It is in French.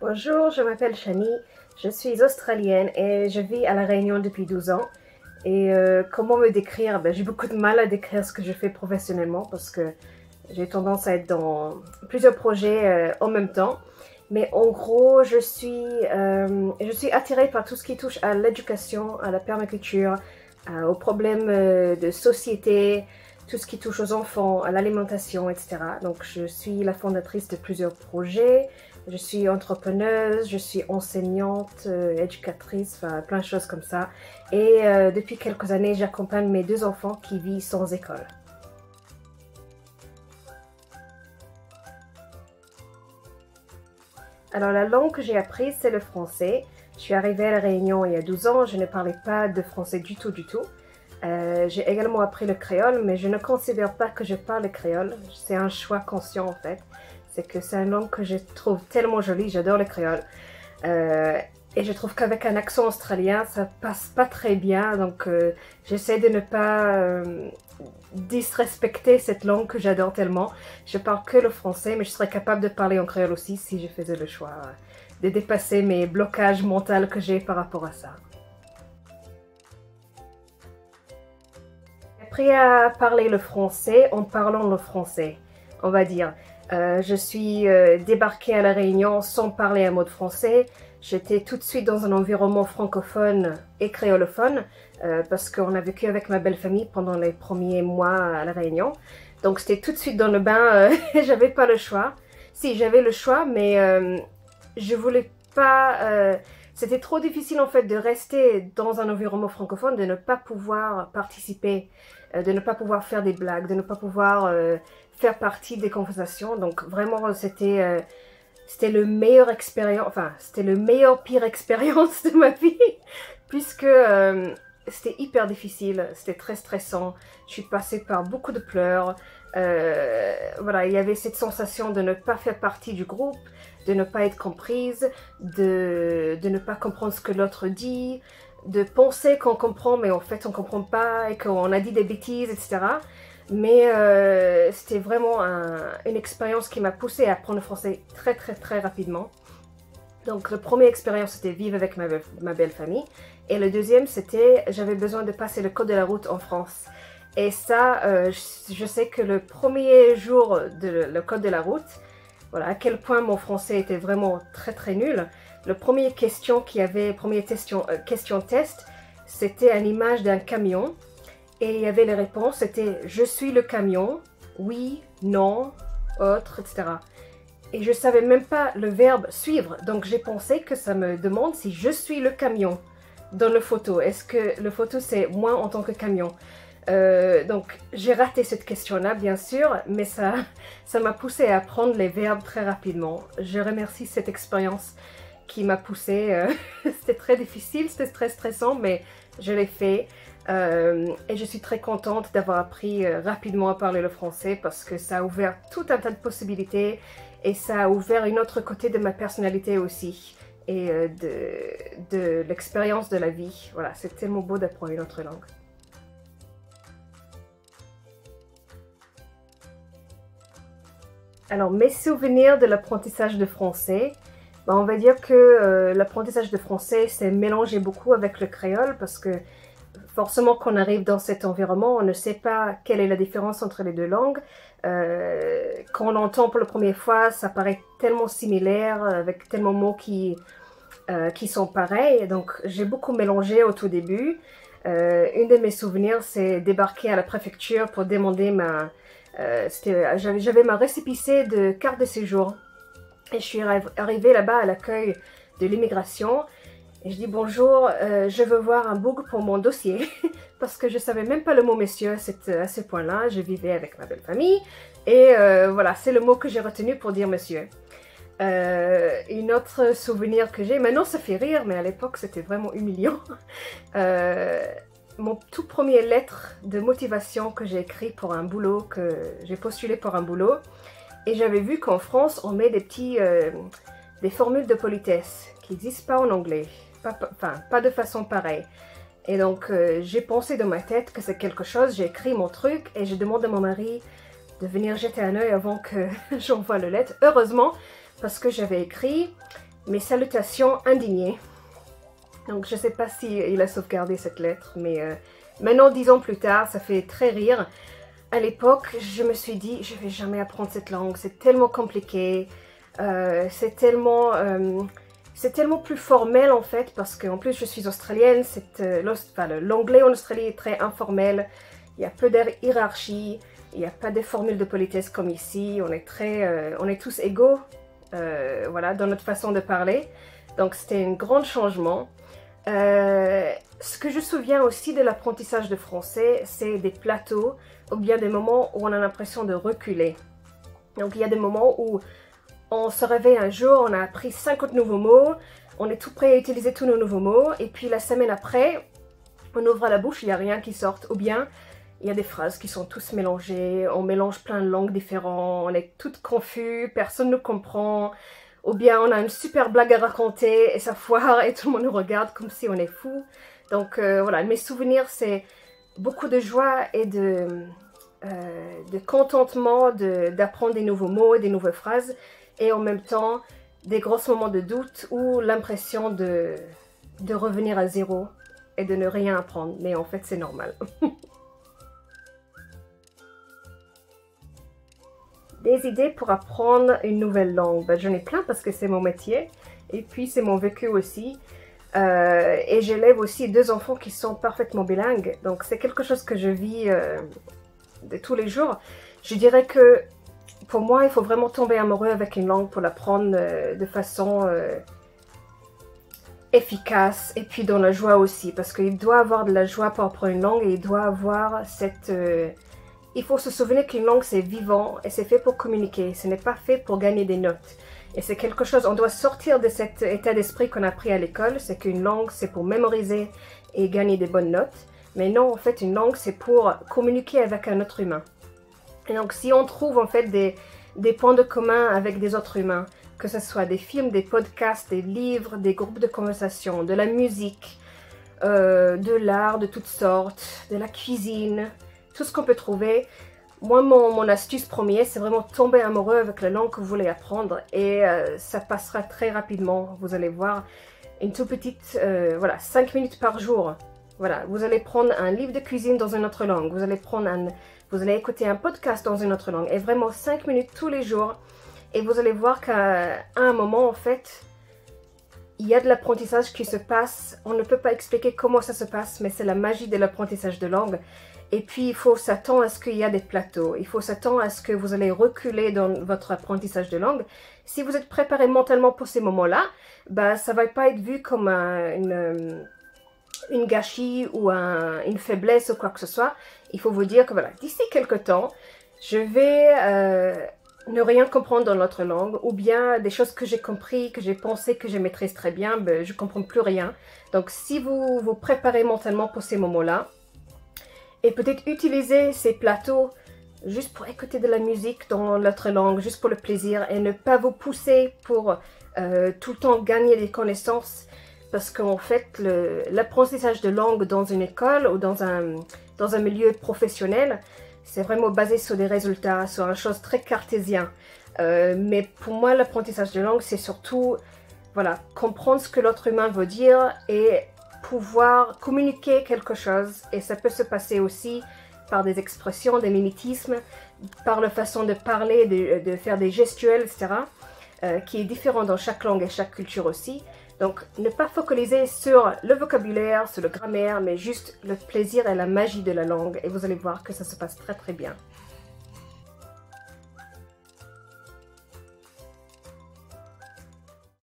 Bonjour, je m'appelle Shani, je suis australienne et je vis à La Réunion depuis 12 ans. Et comment me décrire? J'ai beaucoup de mal à décrire ce que je fais professionnellement parce que j'ai tendance à être dans plusieurs projets en même temps. Mais en gros, je suis attirée par tout ce qui touche à l'éducation, à la permaculture, aux problèmes de société, tout ce qui touche aux enfants, à l'alimentation, etc. Donc je suis la fondatrice de plusieurs projets. Je suis entrepreneuse, je suis enseignante, éducatrice, enfin plein de choses comme ça. Et depuis quelques années, j'accompagne mes deux enfants qui vivent sans école. Alors la langue que j'ai apprise, c'est le français. Je suis arrivée à La Réunion il y a 12 ans, je ne parlais pas de français du tout, du tout. J'ai également appris le créole, mais je ne considère pas que je parle le créole. C'est un choix conscient en fait. C'est que c'est une langue que je trouve tellement jolie, j'adore le créole. Et je trouve qu'avec un accent australien, ça passe pas très bien. Donc j'essaie de ne pas disrespecter cette langue que j'adore tellement. Je parle que le français, mais je serais capable de parler en créole aussi si je faisais le choix de dépasser mes blocages mentaux que j'ai par rapport à ça. J'ai appris à parler le français en parlant le français, on va dire. Je suis débarquée à La Réunion sans parler un mot de français. J'étais tout de suite dans un environnement francophone et créolophone parce qu'on a vécu avec ma belle famille pendant les premiers mois à La Réunion. Donc c'était tout de suite dans le bain, j'avais pas le choix. Si, j'avais le choix, mais je voulais pas... c'était trop difficile en fait de rester dans un environnement francophone, de ne pas pouvoir participer, de ne pas pouvoir faire des blagues, de ne pas pouvoir faire partie des conversations. Donc vraiment c'était le meilleur expérience, enfin c'était le meilleur pire expérience de ma vie puisque c'était hyper difficile, c'était très stressant. Je suis passée par beaucoup de pleurs. Voilà, il y avait cette sensation de ne pas faire partie du groupe, de ne pas être comprise, de ne pas comprendre ce que l'autre dit, de penser qu'on comprend mais en fait on comprend pas et qu'on a dit des bêtises, etc. Mais c'était vraiment une expérience qui m'a poussée à apprendre le français très rapidement. Donc la première expérience c'était vivre avec ma belle famille et le deuxième c'était j'avais besoin de passer le code de la route en France. Et ça, je sais que le premier jour de le code de la route, voilà à quel point mon français était vraiment très nul. Le premier question qu'il y avait, question test, c'était une image d'un camion. Et il y avait les réponses, c'était « Je suis le camion »,« Oui »,« Non »,« Autre », etc. Et je ne savais même pas le verbe « suivre », donc j'ai pensé que ça me demande si je suis le camion dans le photo. Est-ce que le photo c'est moi en tant que camion? Donc j'ai raté cette question-là bien sûr, mais ça m'a poussé à apprendre les verbes très rapidement. Je remercie cette expérience qui m'a poussée. C'était très difficile, c'était très stressant, mais je l'ai fait. Et je suis très contente d'avoir appris rapidement à parler le français parce que ça a ouvert tout un tas de possibilités et ça a ouvert une autre côté de ma personnalité aussi et de l'expérience de la vie. Voilà, c'est tellement beau d'apprendre une autre langue. Alors, mes souvenirs de l'apprentissage de français, on va dire que l'apprentissage de français s'est mélangé beaucoup avec le créole parce que forcément, quand on arrive dans cet environnement, on ne sait pas quelle est la différence entre les deux langues. Quand on l'entend pour la première fois, ça paraît tellement similaire, avec tellement de mots qui sont pareils. Donc, j'ai beaucoup mélangé au tout début. Une de mes souvenirs, c'est débarquer à la préfecture pour demander j'avais ma récépissé de carte de séjour. Et je suis arrivée là-bas à l'accueil de l'immigration. Et je dis bonjour, je veux voir un book pour mon dossier parce que je savais même pas le mot monsieur à ce point-là. Je vivais avec ma belle famille et voilà, c'est le mot que j'ai retenu pour dire monsieur. Une autre souvenir que j'ai, maintenant ça fait rire, mais à l'époque c'était vraiment humiliant. Mon tout premier lettre de motivation que j'ai écrit pour un boulot, que j'ai postulé pour un boulot, et j'avais vu qu'en France on met des formules de politesse qui n'existent pas en anglais. Pas de façon pareille. Et donc, j'ai pensé dans ma tête que c'est quelque chose, j'ai écrit mon truc et je demande à mon mari de venir jeter un œil avant que j'envoie le lettre. Heureusement, parce que j'avais écrit mes salutations indignées. Donc je ne sais pas s'il a sauvegardé cette lettre, mais maintenant 10 ans plus tard, ça fait très rire. À l'époque, je me suis dit, je ne vais jamais apprendre cette langue, c'est tellement compliqué, c'est tellement plus formel en fait, parce qu'en plus je suis australienne, l'anglais en Australie est très informel, il y a peu de hiérarchie, il n'y a pas de formules de politesse comme ici, on est tous égaux, voilà, dans notre façon de parler, donc c'était un grand changement. Ce que je me souviens aussi de l'apprentissage de français, c'est des plateaux ou bien des moments où on a l'impression de reculer. Donc il y a des moments où on se réveille un jour, on a appris 50 nouveaux mots, on est tout prêt à utiliser tous nos nouveaux mots, et puis la semaine après, on ouvre la bouche, il n'y a rien qui sort. Ou bien, il y a des phrases qui sont tous mélangées, on mélange plein de langues différentes, on est toutes confus, personne ne comprend. Ou bien on a une super blague à raconter et ça foire et tout le monde nous regarde comme si on est fou. Donc voilà, mes souvenirs c'est beaucoup de joie et de contentement d'apprendre des nouveaux mots, des nouvelles phrases. Et en même temps, des gros moments de doute ou l'impression de revenir à zéro et de ne rien apprendre. Mais en fait, c'est normal. Des idées pour apprendre une nouvelle langue. Ben, j'en ai plein parce que c'est mon métier. Et puis, c'est mon vécu aussi. Et j'élève aussi 2 enfants qui sont parfaitement bilingues. Donc, c'est quelque chose que je vis de tous les jours. Je dirais que pour moi, il faut vraiment tomber amoureux avec une langue pour l'apprendre de façon efficace et puis dans la joie aussi. Parce qu'il doit avoir de la joie pour apprendre une langue et il doit avoir cette... il faut se souvenir qu'une langue c'est vivant et c'est fait pour communiquer. Ce n'est pas fait pour gagner des notes. Et c'est quelque chose, on doit sortir de cet état d'esprit qu'on a appris à l'école. C'est qu'une langue c'est pour mémoriser et gagner des bonnes notes. Mais non, en fait, une langue c'est pour communiquer avec un autre humain. Et donc, si on trouve en fait des points de commun avec des autres humains, que ce soit des films, des podcasts, des livres, des groupes de conversation, de la musique, de l'art de toutes sortes, de la cuisine, tout ce qu'on peut trouver, moi, mon astuce première, c'est vraiment tomber amoureux avec la langue que vous voulez apprendre et ça passera très rapidement, vous allez voir, une toute petite, voilà, 5 minutes par jour. Voilà, vous allez prendre un livre de cuisine dans une autre langue, vous allez écouter un podcast dans une autre langue et vraiment 5 minutes tous les jours et vous allez voir qu'à un moment en fait il y a de l'apprentissage qui se passe. On ne peut pas expliquer comment ça se passe, mais c'est la magie de l'apprentissage de langue. Et puis il faut s'attendre à ce qu'il y a des plateaux, il faut s'attendre à ce que vous allez reculer dans votre apprentissage de langue. Si vous êtes préparé mentalement pour ces moments-là, bah, ça ne va pas être vu comme une gâchis ou une faiblesse ou quoi que ce soit. Il faut vous dire que voilà, d'ici quelques temps, je vais ne rien comprendre dans notre langue, ou bien des choses que j'ai compris, que j'ai pensé, que je maîtrise très bien, ben, je ne comprends plus rien. Donc si vous vous préparez mentalement pour ces moments-là, et peut-être utiliser ces plateaux juste pour écouter de la musique dans notre langue, juste pour le plaisir, et ne pas vous pousser pour tout le temps gagner des connaissances, parce qu'en fait, l'apprentissage de langue dans une école ou dans un milieu professionnel, c'est vraiment basé sur des résultats, sur une chose très cartésien. Mais pour moi, l'apprentissage de langue, c'est surtout voilà, comprendre ce que l'autre humain veut dire et pouvoir communiquer quelque chose. Et ça peut se passer aussi par des expressions, des mimétismes, par la façon de parler, de faire des gestuels, etc., qui est différent dans chaque langue et chaque culture aussi. Donc, ne pas focaliser sur le vocabulaire, sur le grammaire, mais juste le plaisir et la magie de la langue. Et vous allez voir que ça se passe très très bien.